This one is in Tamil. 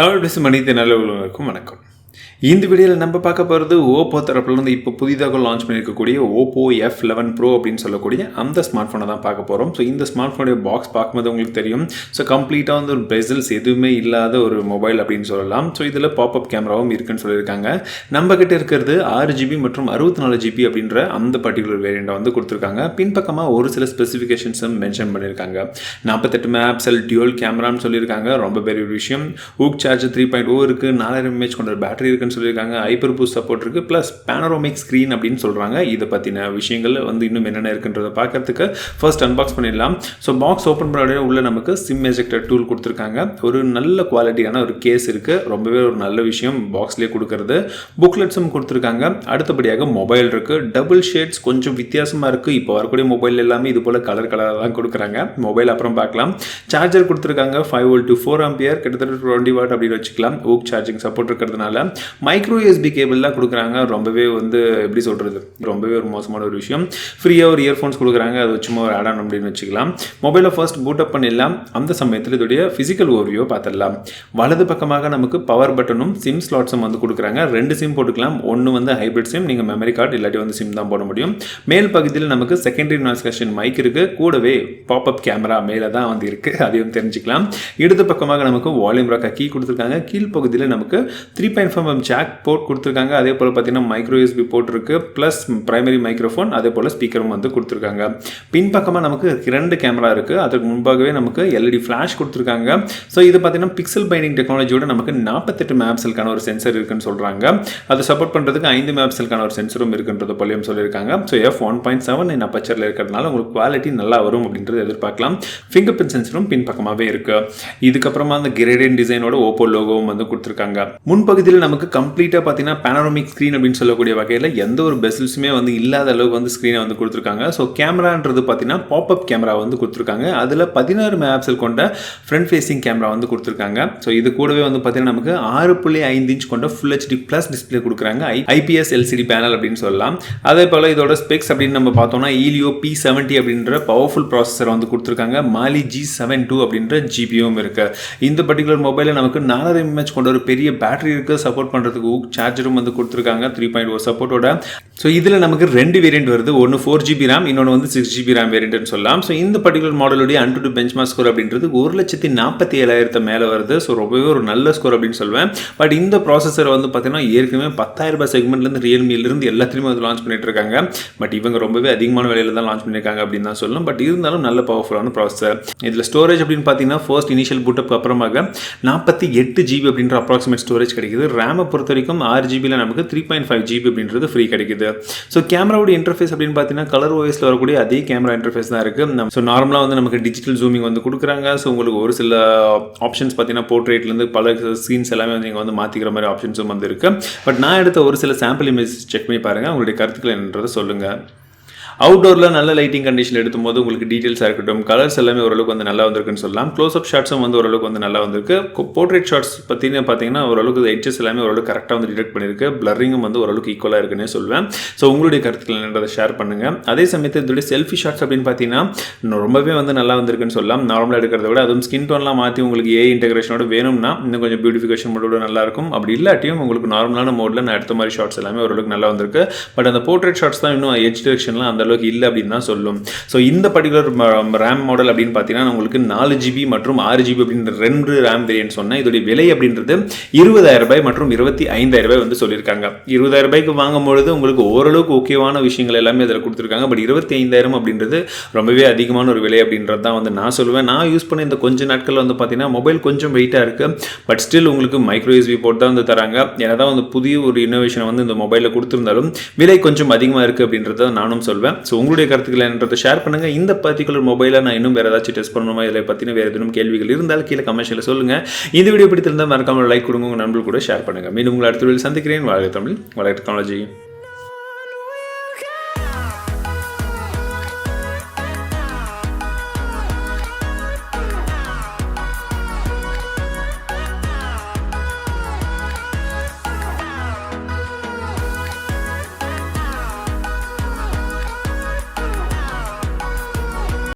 தமிழ் பேசும் மனித நல்லவர்களுக்கும் வணக்கம். இந்த வீடியோவில் நம்ம பார்க்க போகிறது ஓப்போ தரப்புலேருந்து இப்போ புதிதாக லான்ச் பண்ணியிருக்கக்கூடிய OPPO F11 Pro அப்படின்னு சொல்லக்கூடிய அந்த ஸ்மார்ட் ஃபோனை தான் பார்க்க போகிறோம். ஸோ இந்த ஸ்மார்ட் ஃபோனுடைய பாக்ஸ் பார்க்கும்போது உங்களுக்கு தெரியும். ஸோ கம்ப்ளீட்டாக வந்து ஒரு பெசல்ஸ் எதுவுமே இல்லாத ஒரு மொபைல் அப்படின்னு சொல்லலாம். ஸோ இதில் பாப்அப் கேமராவும் இருக்குன்னு சொல்லியிருக்காங்க. நம்ம கிட்ட இருக்கிறது 6GB மற்றும் 64GB அப்படின்ற அந்த பர்டிகுலர் வேரியண்ட்டை வந்து கொடுத்துருக்காங்க. பின்பக்கமாக ஒரு சில ஸ்பெசிஃபிகேஷன்ஸும் மென்ஷன் பண்ணியிருக்காங்க. 48 மெகாபிக்சல் டியூவல் கேமரான்னு சொல்லியிருக்காங்க. ரொம்ப பெரிய விஷயம். VOOC சார்ஜர் 3.0 இருக்குது. 4000 mAh கொண்ட பேட்டரி இருக்குன்னு சொல்லியிருக்காங்க. ஹைப்பர் பூஸ்ட் சப்போர்ட் இருக்குது. ப்ளஸ் பேனரோமிக் ஸ்க்ரீன் அப்படின்னு சொல்கிறாங்க. இதை பற்றின விஷயங்கள் வந்து இன்னும் என்னென்ன இருக்குன்றதை பார்க்கறதுக்கு ஃபர்ஸ்ட் அன்பாக்ஸ் பண்ணிடலாம். ஸோ பாக்ஸ் ஓப்பன் பண்ண உள்ள நமக்கு சிம் எஜெக்டர் டூல் கொடுத்துருக்காங்க. ஒரு நல்ல குவாலிட்டியான ஒரு கேஸ் இருக்குது. ரொம்பவே ஒரு நல்ல விஷயம் பாக்ஸ்லேயே கொடுக்கறது. புக்லெட்ஸும் கொடுத்துருக்காங்க. அடுத்தபடியாக மொபைல் இருக்குது. டபுள் ஷேட்ஸ் கொஞ்சம் வித்தியாசமாக இருக்குது. இப்போ வரக்கூடிய மொபைல் எல்லாமே இது போல் கலராக தான் கொடுக்குறாங்க. மொபைல் அப்புறம் பார்க்கலாம். சார்ஜர் கொடுத்துருக்காங்க. 5V to 4A கிட்டத்தட்ட 20W அப்படின்னு வச்சுக்கலாம். VOOC சார்ஜிங் சப்போர்ட் இருக்கிறதுனால மைக்ரோ USB கேபிள்லாம் கொடுக்குறாங்க. ரொம்பவே வந்து எப்படி சொல்கிறது, ரொம்பவே ஒரு மோசமான ஒரு விஷயம். ஃப்ரீயாக ஒரு இயர்ஃபோன்ஸ் கொடுக்குறாங்க. அது சும்மா ஒரு ஆட் ஆன் அப்படின்னு வச்சுக்கலாம். மொபைலை ஃபர்ஸ்ட் பூட் அப் பண்ணிடலாம். அந்த சமயத்தில் இதோடைய ஃபிசிக்கல் ஓவர்வியூ பார்த்துடலாம். வலது பக்கமாக நமக்கு பவர் பட்டனும் சிம் ஸ்லாட்ஸும் வந்து கொடுக்குறாங்க. 2 சிம் போட்டுக்கலாம். ஒன்று வந்து ஹைப்ரிட் சிம், நீங்கள் மெமரி கார்டு இல்லாட்டி வந்து சிம் தான் போட முடியும். மேல் பகுதியில் நமக்கு செகண்டரி நாய்ஸ் கேன்சலேஷன் மைக் இருக்குது. கூடவே பாப்அப் கேமரா மேலே தான் வந்து இருக்குது. அதையும் தெரிஞ்சுக்கலாம். இடது பக்கமாக நமக்கு வால்யூம் ராக் கீ கொடுத்துருக்காங்க. கீழ்ப்பகுதியில் நமக்கு 3.5mm ஜாக் போர்ட் கொடுத்துருக்காங்க. அதே போல் பார்த்தீங்கன்னா மைக்ரோ USB போர்ட் இருக்குது. ப்ளஸ் பிரைமரி மைக்ரோஃபோன், அதே போல் ஸ்பீக்கரும் வந்து கொடுத்துருக்காங்க. பின்பக்கமாக நமக்கு 2 கேமரா இருக்குது. அதுக்கு முன்பாகவே நமக்கு LED ஃப்ளாஷ் கொடுத்துருக்காங்க. ஸோ இது பார்த்தீங்கன்னா பிக்சல் பைண்டிங் டெக்னாலஜியோட நமக்கு 48 மெகாபிக்சலுக்கான ஒரு சென்சர் இருக்குன்னு சொல்கிறாங்க. அதை சப்போர்ட் பண்ணுறதுக்கு 5 மெகாபிக்சலுக்கான ஒரு சென்சரும் இருக்குன்றது போலையும் சொல்லியிருக்காங்க. ஸோ F1.7 இன் அப்பச்சரில் இருக்கிறதுனால உங்களுக்கு குவாலிட்டி நல்லா வரும் அப்படின்றது எதிர்பார்க்கலாம். ஃபிங்கர் பிரிண்ட் சென்சரும் பின்பக்கமாகவே இருக்குது. இதுக்கப்புறமா அந்த கிரேடியன் டிசைனோட ஓப்போ லோகோவும் வந்து கொடுத்துருக்காங்க. முன்பகுதியில் நமக்கு கம்ப்ளீட்டாக பார்த்தீங்கன்னா பேனரோமிக் ஸ்க்ரீன் அப்படின்னு சொல்லக்கூடிய வகையில் எந்த ஒரு பெசல்ஸுமே வந்து இல்லாத அளவுக்கு வந்து ஸ்க்ரீனை வந்து கொடுத்துருக்காங்க. ஸோ கேமரான்றது பார்த்தீங்கன்னா பாப்அப் கேமரா வந்து கொடுத்துருக்காங்க. அதில் 16 மெகாபிக்சல் கொண்ட ஃப்ரண்ட் ஃபேசிங் கேமரா வந்து கொடுத்துருக்காங்க. ஸோ இது கூடவே வந்து பார்த்தீங்கன்னா நமக்கு 6.5 இன்ச் கொண்ட ஃபுல் HD ப்ளஸ் டிஸ்பிளே கொடுக்குறாங்க. IPS LCD பேனல் அப்படின்னு சொல்லலாம். அதே போல் இதோட ஸ்பெக்ஸ் அப்படின்னு நம்ம பார்த்தோம்னா Helio P70 அப்படின்ற பவர்ஃபுல் ப்ராசஸர் வந்து கொடுத்துருக்காங்க. Mali G72 அப்படின்ற GPUவும் இருக்குது. இந்த பர்டிகுலர் மொபைலில் நமக்கு 4000 mAh கொண்ட ஒரு பெரிய பேட்டரி இருக்குது. சப்போர்ட் பண்ணுறதுக்கு VOOC சார்ஜரும் வந்து கொடுத்துருக்காங்க 3.0 சப்போர்ட்டோட. ஸோ இதில் நமக்கு 2 வேரியண்ட் வருது. ஒன்று 4GB RAM, இன்னொன்று வந்து 6GB RAM வேரியண்ட்னு சொல்லலாம். ஸோ இந்த பர்டிகுலர் மாடலுடைய AnTuTu பெஞ்ச்மார்க் ஸ்கோர் அப்படின்றது 1,47,000 மேலே வருது. ஸோ ரொம்பவே ஒரு நல்ல ஸ்கோர் அப்படின்னு சொல்லுவேன். பட் இந்த ப்ராசஸர் வந்து பார்த்தீங்கன்னா ஏற்கனவே 10,000 செக்மெண்ட்லேருந்து ரியல்மியிலிருந்து எல்லாத்துலேயுமே வந்து லான்ச் பண்ணிட்டு இருக்காங்க. பட் இவங்க ரொம்பவே அதிகமான விலையில் தான் லான்ச் பண்ணியிருக்காங்க அப்படின்னு தான் சொல்லணும். பட் இருந்தாலும் நல்ல பவர்ஃபுல்லான ப்ராசஸர். இதில் ஸ்டோரேஜ் அப்படின்னு பார்த்தீங்கன்னா ஃபர்ஸ்ட் இனிஷியல் பூட்டப்புக்கு அப்புறமாக 48GB அப்படின்ற அப்ராக்சிமேட் ஸ்டோரேஜ் கிடைக்குது. ரேமை பொறுத்த வரைக்கும் 6GBயில் நமக்கு 3.5GB அப்படின்றது ஃப்ரீ கிடைக்குது. ஸோ கேமராவோட இன்டர்ஃபேஸ் அப்படின்னு பார்த்தீங்கன்னா கலர் ஓஎஸில் வரக்கூடிய அதே கேமரா இன்டர்ஃபேஸ் தான் இருக்குது. ஸோ நார்மலாக வந்து நமக்கு டிஜிட்டல் ஜூமிங் வந்து கொடுக்குறாங்க. ஸோ உங்களுக்கு ஒரு சில ஆப்ஷன்ஸ் பார்த்தீங்கன்னா போர்ட்ரேட்லேருந்து பல சீன்ஸ் எல்லாமே வந்து நீங்கள் வந்து மாற்றிக்கிற மாதிரி ஆப்ஷன்ஸும் வந்து இருக்குது. பட் நான் எடுத்த ஒரு சில சாம்பிள் இமேஜ் செக் பண்ணி பாருங்கள். உங்களுடைய கருத்துக்கள் என்னன்றதை சொல்லுங்கள். அவுட்டோரில் நல்ல லைட்டிங் கண்டிஷன் எடுக்கும்போது உங்களுக்கு டீட்டெயில்ஸாக இருக்கட்டும், கலர்ஸ் எல்லாமே ஓரளவுக்கு வந்து நல்லா வந்திருக்குன்னு சொல்லலாம். க்ளோஸ்அப் ஷாட்ஸும் வந்து ஓரளவுக்கு வந்து நல்லா வந்திருக்கு. போர்ட்ரேட் ஷாட்ஸ் பார்த்தீங்கன்னா ஓரளவுக்கு எட்ஜஸ் எல்லாமே ஓரளவுக்கு கரெக்டாக வந்து டிடெக்ட் பண்ணியிருக்கு. பிளரிங்கும் வந்து ஓரளவுக்கு ஈக்குவலாக இருக்குன்னே சொல்லுவேன். ஸோ உங்களுடைய கருத்துக்கள் என்னன்றதை ஷேர் பண்ணுங்கள். அதே சமயத்தில் இதோடைய செல்ஃபி ஷாட்ஸ் அப்படின்னு பார்த்தீங்கன்னா ரொம்பவே வந்து நல்லா வந்திருக்குன்னு சொல்லலாம். நார்மலாக எடுக்கிறத விட அதுவும் ஸ்கின் டோன்லாம் மாற்றி உங்களுக்கு AI இன்டெகிரேஷனோட வேணும்னா இன்னும் கொஞ்சம் பியூட்டிஃபிகேஷன் மோடோட நல்லாயிருக்கும். அப்படி இல்லாட்டியும் உங்களுக்கு நார்மலான மோடில் நான் எடுத்த மாதிரி ஷாட்ஸ் எல்லாமே ஓரளவுக்கு நல்லா வந்திருக்கு. பட் அந்த போர்ட்ரேட் ஷாட்ஸ் தான் இன்னும் எட்ஜ் டிரெக்ஷன்லாம் அந்த அளவுக்கு இல்லை அப்படின்னு தான் சொல்லும். ஸோ இந்த பர்டிகுலர் ரேம் மாடல் அப்படின்னு பார்த்தீங்கன்னா உங்களுக்கு 4GB மற்றும் 6GB அப்படின்ற 2 ரேம் வேரியன்ட் சொன்னேன். இதோடைய விலை அப்படின்றது 20,000 மற்றும் 25,000 வந்து சொல்லியிருக்காங்க. 20,000 வாங்கும்பொழுது உங்களுக்கு ஓரளவுக்கு ஓகேவான விஷயங்கள் எல்லாமே அதில் கொடுத்துருக்காங்க. பட் 25,000 அப்படின்றது ரொம்பவே அதிகமான ஒரு விலை அப்படின்றது தான் வந்து நான் சொல்லுவேன். நான் யூஸ் பண்ண இந்த கொஞ்ச நாட்கள் வந்து பார்த்தீங்கன்னா மொபைல் கொஞ்சம் வெயிட்டாக இருக்குது. பட் ஸ்டில் உங்களுக்கு மைக்ரோ USB போட்டு தான் வந்து தராங்க. ஏன்னா தான் வந்து புதிய ஒரு இன்னோவேஷனை வந்து இந்த மொபைலில் கொடுத்துருந்தாலும் விலை கொஞ்சம் அதிகமாக இருக்குது அப்படின்றத நானும் சொல்வேன். ஸோ உங்களுடைய கருத்துக்கள் என்னன்றதை ஷேர் பண்ணுங்க. இந்த பர்டிகுலர் மொபைலை நான் இன்னும் வேறு ஏதாச்சும் டெஸ்ட் பண்ணணுமா, இதை பற்றின வேறு எதுவும் கேள்விகள் இருந்தால் கீழே கமெண்ட்ஸில் சொல்லுங்கள். இந்த வீடியோ பிடித்திருந்தால் மறக்காமல் லைக் கொடுங்க, உங்கள் நண்பர்கள் கூட ஷேர் பண்ணுங்கள். மீண்டும் உங்களை அடுத்த வீடியோவில் சந்திக்கிறேன். வாழ்க தமிழ், வளர்க டெக்னாலஜி.